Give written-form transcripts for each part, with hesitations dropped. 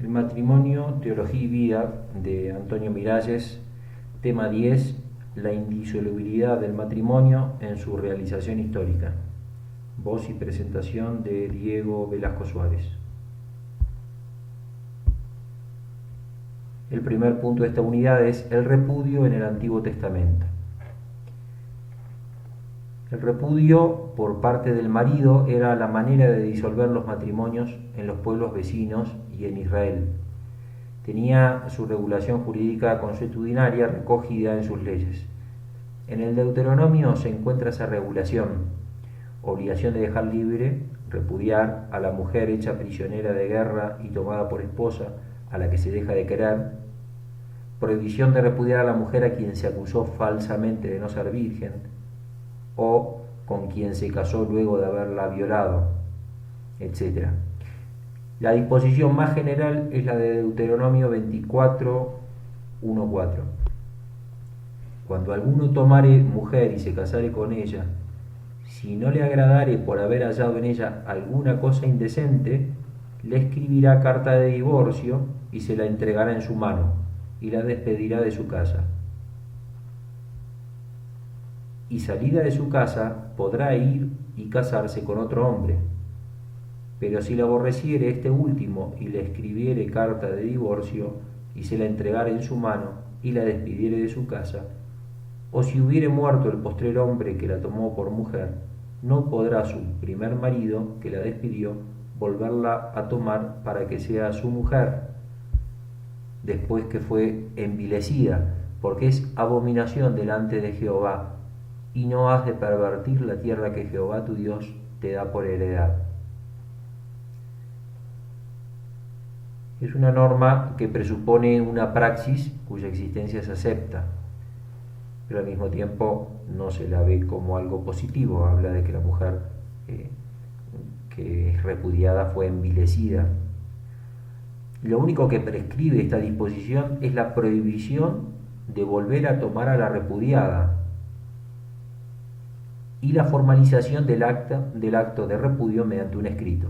El matrimonio, teología y vida, de Antonio Miralles, tema 10, la indisolubilidad del matrimonio en su realización histórica. Voz y presentación de Diego Velasco Suárez. El primer punto de esta unidad es el repudio en el Antiguo Testamento. El repudio por parte del marido era la manera de disolver los matrimonios en los pueblos vecinos y en Israel. Tenía su regulación jurídica consuetudinaria recogida en sus leyes. En el Deuteronomio se encuentra esa regulación: obligación de dejar libre, repudiar a la mujer hecha prisionera de guerra y tomada por esposa, a la que se deja de querer; prohibición de repudiar a la mujer a quien se acusó falsamente de no ser virgen, o con quien se casó luego de haberla violado, etc. La disposición más general es la de Deuteronomio 24, 1-4. Cuando alguno tomare mujer y se casare con ella, si no le agradare por haber hallado en ella alguna cosa indecente, le escribirá carta de divorcio y se la entregará en su mano, y la despedirá de su casa. Y salida de su casa podrá ir y casarse con otro hombre. Pero si la aborreciere este último y le escribiere carta de divorcio y se la entregare en su mano y la despidiere de su casa, o si hubiere muerto el postrer hombre que la tomó por mujer, no podrá su primer marido que la despidió volverla a tomar para que sea su mujer después que fue envilecida, porque es abominación delante de Jehová, y no has de pervertir la tierra que Jehová tu Dios te da por heredad. Es una norma que presupone una praxis cuya existencia se acepta, pero al mismo tiempo no se la ve como algo positivo. Habla de que la mujer que es repudiada fue envilecida. Lo único que prescribe esta disposición es la prohibición de volver a tomar a la repudiada y la formalización del acto de repudio mediante un escrito.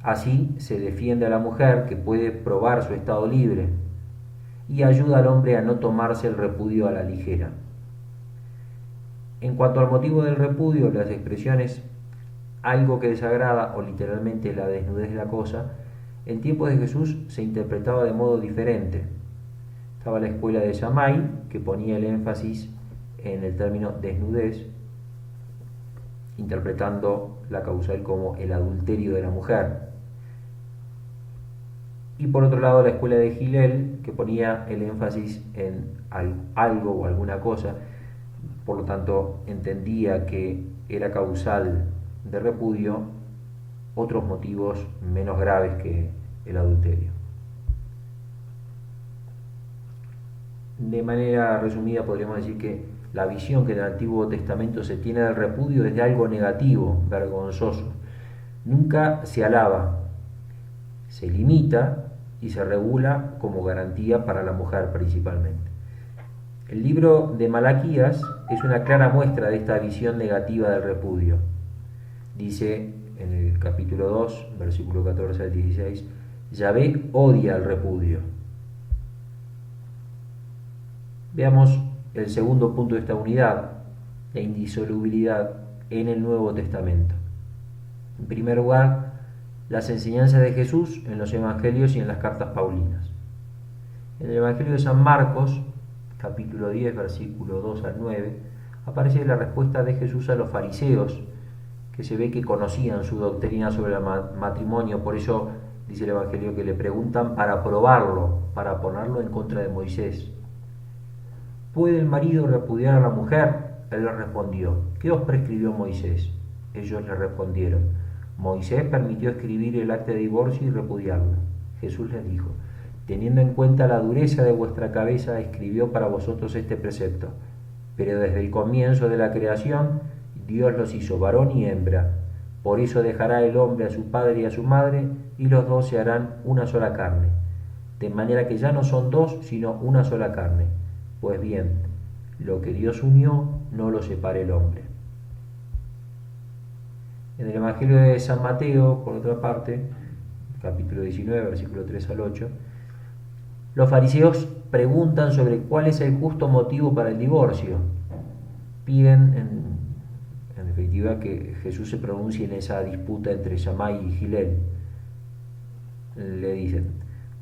Así se defiende a la mujer, que puede probar su estado libre, y ayuda al hombre a no tomarse el repudio a la ligera. En cuanto al motivo del repudio, las expresiones algo que desagrada o literalmente la desnudez de la cosa, en tiempos de Jesús se interpretaba de modo diferente. Estaba la escuela de Shammai, que ponía el énfasis en el término desnudez, interpretando la causal como el adulterio de la mujer. Y por otro lado la escuela de Hillel, que ponía el énfasis en algo o alguna cosa, por lo tanto entendía que era causal de repudio otros motivos menos graves que el adulterio. De manera resumida podríamos decir que la visión que en el Antiguo Testamento se tiene del repudio es de algo negativo, vergonzoso. Nunca se alaba, se limita y se regula como garantía para la mujer principalmente. El libro de Malaquías es una clara muestra de esta visión negativa del repudio. Dice en el capítulo 2, versículo 14 al 16, Yahvé odia el repudio. Veamos el segundo punto de esta unidad, la indisolubilidad en el Nuevo Testamento. En primer lugar, las enseñanzas de Jesús en los Evangelios y en las cartas paulinas. En el Evangelio de San Marcos, capítulo 10, versículo 2 al 9, aparece la respuesta de Jesús a los fariseos, que se ve que conocían su doctrina sobre el matrimonio. Por eso dice el Evangelio que le preguntan para probarlo, para ponerlo en contra de Moisés. ¿Puede el marido repudiar a la mujer? Él le respondió: ¿qué os prescribió Moisés? Ellos le respondieron: Moisés permitió escribir el acta de divorcio y repudiarla. Jesús les dijo: teniendo en cuenta la dureza de vuestra cabeza, escribió para vosotros este precepto. Pero desde el comienzo de la creación, Dios los hizo varón y hembra. Por eso dejará el hombre a su padre y a su madre, y los dos se harán una sola carne. De manera que ya no son dos, sino una sola carne. Pues bien, lo que Dios unió, no lo separe el hombre. En el Evangelio de San Mateo, por otra parte, capítulo 19, versículo 3 al 8, los fariseos preguntan sobre cuál es el justo motivo para el divorcio. Piden, en definitiva, que Jesús se pronuncie en esa disputa entre Shammai y Gilel. Le dicen: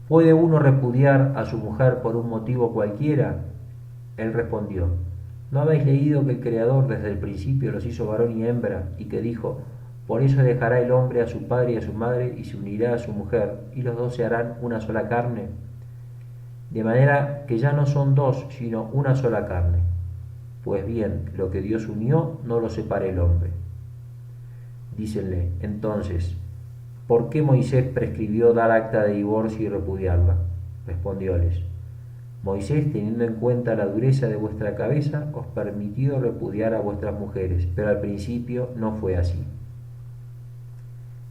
¿puede uno repudiar a su mujer por un motivo cualquiera? Él respondió: ¿no habéis leído que el Creador desde el principio los hizo varón y hembra, y que dijo: por eso dejará el hombre a su padre y a su madre, y se unirá a su mujer, y los dos se harán una sola carne? De manera que ya no son dos, sino una sola carne. Pues bien, lo que Dios unió, no lo separe el hombre. Dícenle entonces: ¿por qué Moisés prescribió dar acta de divorcio y repudiarla? Respondióles: Moisés, teniendo en cuenta la dureza de vuestra cabeza, os permitió repudiar a vuestras mujeres, pero al principio no fue así.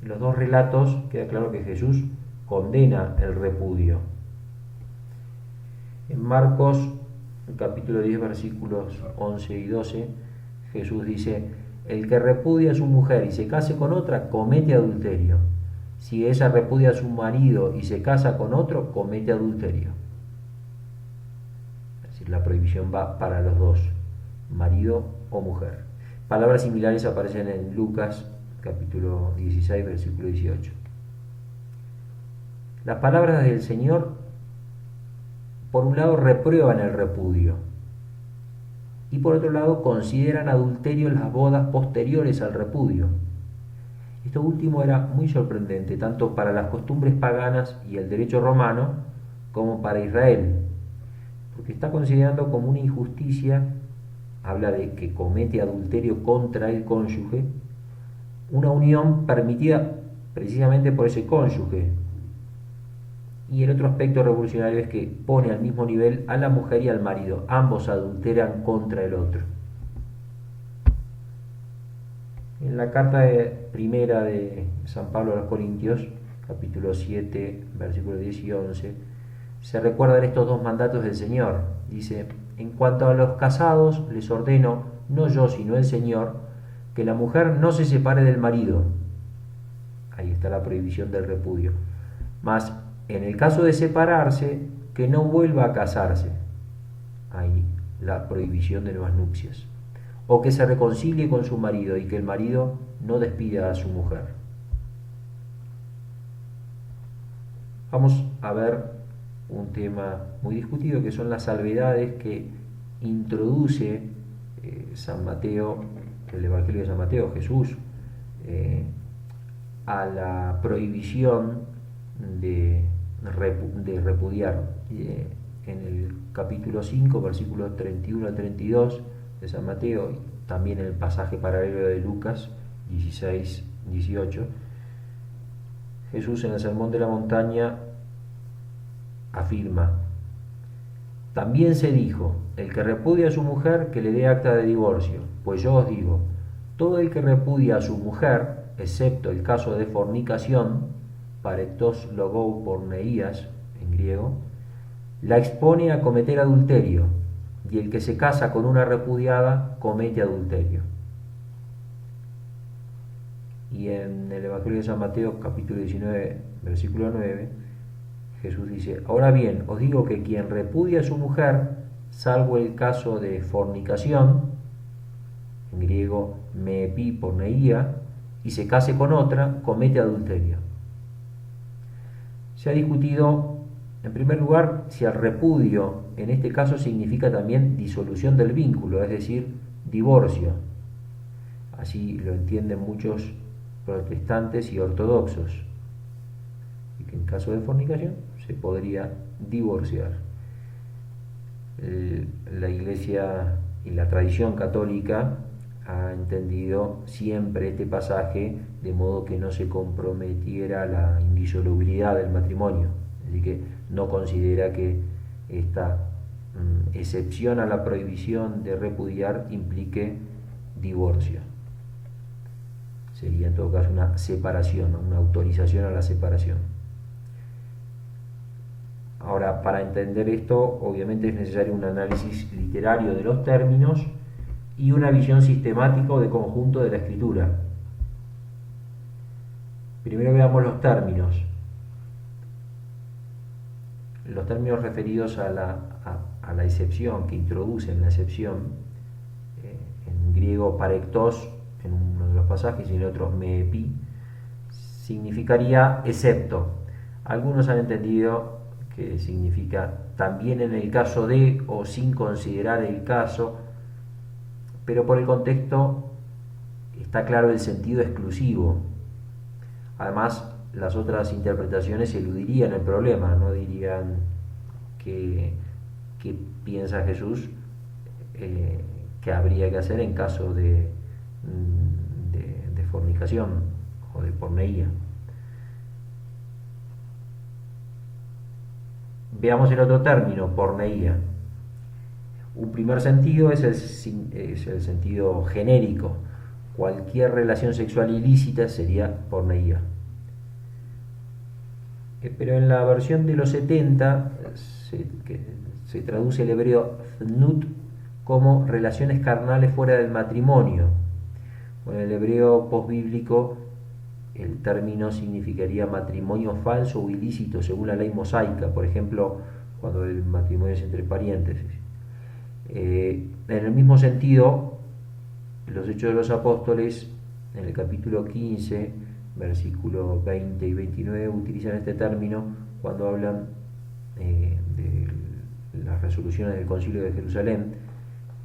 En los dos relatos queda claro que Jesús condena el repudio. En Marcos, capítulo 10, versículos 11 y 12, Jesús dice: el que repudia a su mujer y se case con otra, comete adulterio. Si ella repudia a su marido y se casa con otro, comete adulterio. Es decir, la prohibición va para los dos, marido o mujer. Palabras similares aparecen en Lucas, capítulo 16, versículo 18. Las palabras del Señor, por un lado, reprueban el repudio, y por otro lado consideran adulterio las bodas posteriores al repudio. Esto último era muy sorprendente, tanto para las costumbres paganas y el derecho romano, como para Israel, porque está considerando como una injusticia, habla de que comete adulterio contra el cónyuge, una unión permitida precisamente por ese cónyuge. Y el otro aspecto revolucionario es que pone al mismo nivel a la mujer y al marido. Ambos adulteran contra el otro. En la carta primera de San Pablo a los Corintios, capítulo 7, versículos 10 y 11, se recuerdan estos dos mandatos del Señor. Dice: en cuanto a los casados, les ordeno, no yo sino el Señor, que la mujer no se separe del marido. Ahí está la prohibición del repudio. Mas en el caso de separarse, que no vuelva a casarse. Ahí la prohibición de nuevas nupcias. O que se reconcilie con su marido y que el marido no despida a su mujer. Vamos a ver un tema muy discutido, que son las salvedades que introduce San Mateo, el Evangelio de San Mateo, Jesús, a la prohibición de repudiar. En el capítulo 5, versículos 31 al 32 de San Mateo, y también en el pasaje paralelo de Lucas 16, 18, Jesús en el Sermón de la Montaña afirma: también se dijo, el que repudia a su mujer, que le dé acta de divorcio. Pues yo os digo, todo el que repudia a su mujer, excepto el caso de fornicación, parektos logou porneías en griego, la expone a cometer adulterio, y el que se casa con una repudiada comete adulterio. Y en el Evangelio de San Mateo, capítulo 19, versículo 9, Jesús dice: ahora bien, os digo que quien repudia a su mujer, salvo el caso de fornicación, en griego me epi porneía, y se case con otra, comete adulterio. Se ha discutido, en primer lugar, si el repudio en este caso significa también disolución del vínculo, es decir, divorcio. Así lo entienden muchos protestantes y ortodoxos, y que en caso de fornicación se podría divorciar. La Iglesia y la tradición católica ha entendido siempre este pasaje de modo que no se comprometiera la indisolubilidad del matrimonio, así que no considera que esta excepción a la prohibición de repudiar implique divorcio. Sería en todo caso una separación, una autorización a la separación. Ahora, para entender esto, obviamente es necesario un análisis literario de los términos y una visión sistemática o de conjunto de la escritura. Primero veamos los términos. los términos referidos a la excepción, que introducen la excepción, en griego parektos, en uno de los pasajes, y en otro meepi, significaría excepto. Algunos han entendido que significa también en el caso de o sin considerar el caso, pero por el contexto está claro el sentido exclusivo. Además, las otras interpretaciones eludirían el problema, no dirían qué piensa Jesús que habría que hacer en caso de fornicación o de porneía. Veamos el otro término, porneía. Un primer sentido es el sentido genérico. Cualquier relación sexual ilícita sería porneía. Pero en la versión de los 70 se traduce el hebreo znut como relaciones carnales fuera del matrimonio. Bueno, en el hebreo posbíblico el término significaría matrimonio falso o ilícito según la ley mosaica, por ejemplo, cuando el matrimonio es entre parientes. En el mismo sentido, los Hechos de los Apóstoles, en el capítulo 15, versículos 20 y 29, utilizan este término cuando hablan de las resoluciones del Concilio de Jerusalén,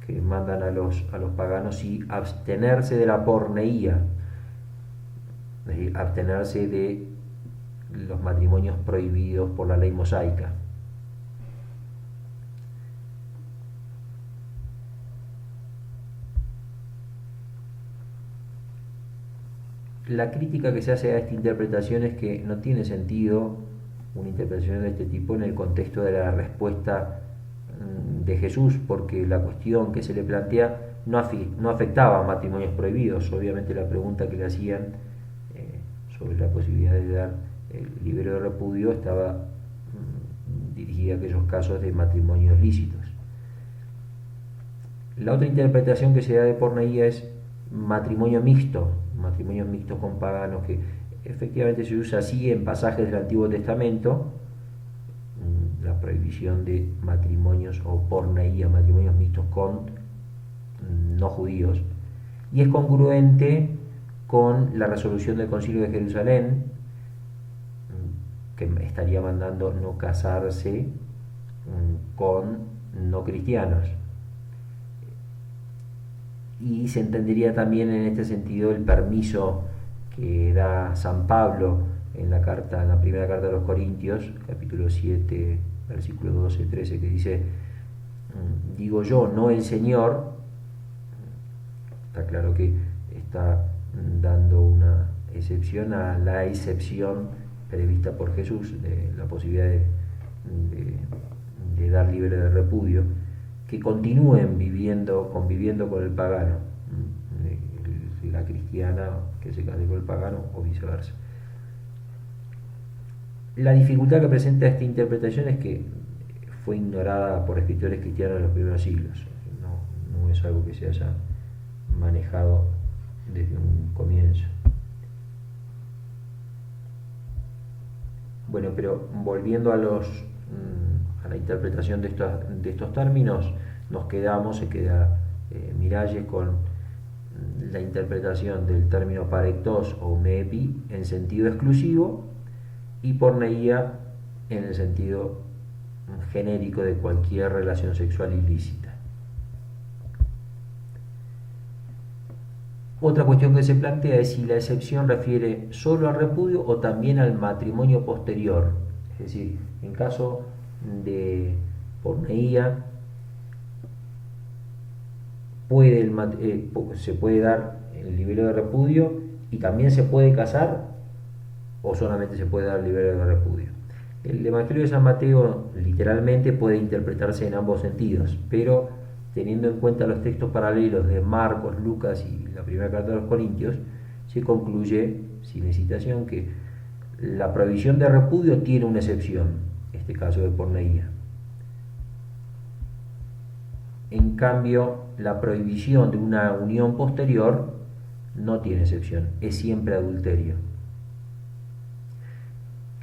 que mandan a los paganos y abstenerse de la porneía, es decir, abstenerse de los matrimonios prohibidos por la ley mosaica. La crítica que se hace a esta interpretación es que no tiene sentido una interpretación de este tipo en el contexto de la respuesta de Jesús, porque la cuestión que se le plantea no afectaba a matrimonios prohibidos. Obviamente la pregunta que le hacían sobre la posibilidad de dar el libro de repudio estaba dirigida a aquellos casos de matrimonios lícitos. La otra interpretación que se da de porneía es matrimonio mixto, matrimonios mixtos con paganos, que efectivamente se usa así en pasajes del Antiguo Testamento, la prohibición de matrimonios o porneía, matrimonios mixtos con no judíos, y es congruente con la resolución del Concilio de Jerusalén, que estaría mandando no casarse con no cristianos. Y se entendería también en este sentido el permiso que da San Pablo en la primera carta de los Corintios, capítulo 7, versículos 12, 13, que dice: digo yo, no el Señor. Está claro que está dando una excepción a la excepción prevista por Jesús, de la posibilidad de dar libre de repudio, que continúen conviviendo con el pagano, la cristiana que se case con el pagano o viceversa. La dificultad que presenta esta interpretación es que fue ignorada por escritores cristianos en los primeros siglos. No es algo que se haya manejado desde un comienzo. Bueno, pero volviendo a la interpretación de estos términos, se queda Miralles con la interpretación del término parektos o meepi en sentido exclusivo y porneía en el sentido genérico de cualquier relación sexual ilícita. Otra cuestión que se plantea es si la excepción refiere solo al repudio o también al matrimonio posterior. Es decir, en caso de porneía se puede dar el libelo de repudio y también se puede casar, o solamente se puede dar el libelo de repudio. El Evangelio de San Mateo literalmente puede interpretarse en ambos sentidos, pero teniendo en cuenta los textos paralelos de Marcos, Lucas y la primera carta de los Corintios, se concluye, sin hesitación, que la prohibición de repudio tiene una excepción, este caso de porneía. En cambio, la prohibición de una unión posterior no tiene excepción, es siempre adulterio.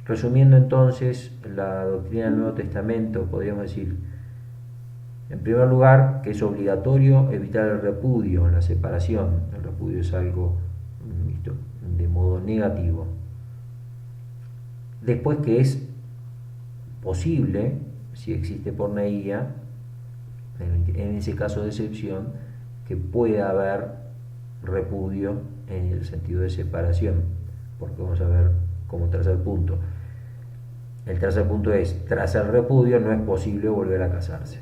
Resumiendo entonces la doctrina del Nuevo Testamento, podríamos decir, en primer lugar, que es obligatorio evitar el repudio, la separación. El repudio es algo visto de modo negativo. Después, que es posible, si existe porneía, en ese caso de excepción, que pueda haber repudio en el sentido de separación, porque vamos a ver como tercer punto. El tercer punto es, tras el repudio no es posible volver a casarse.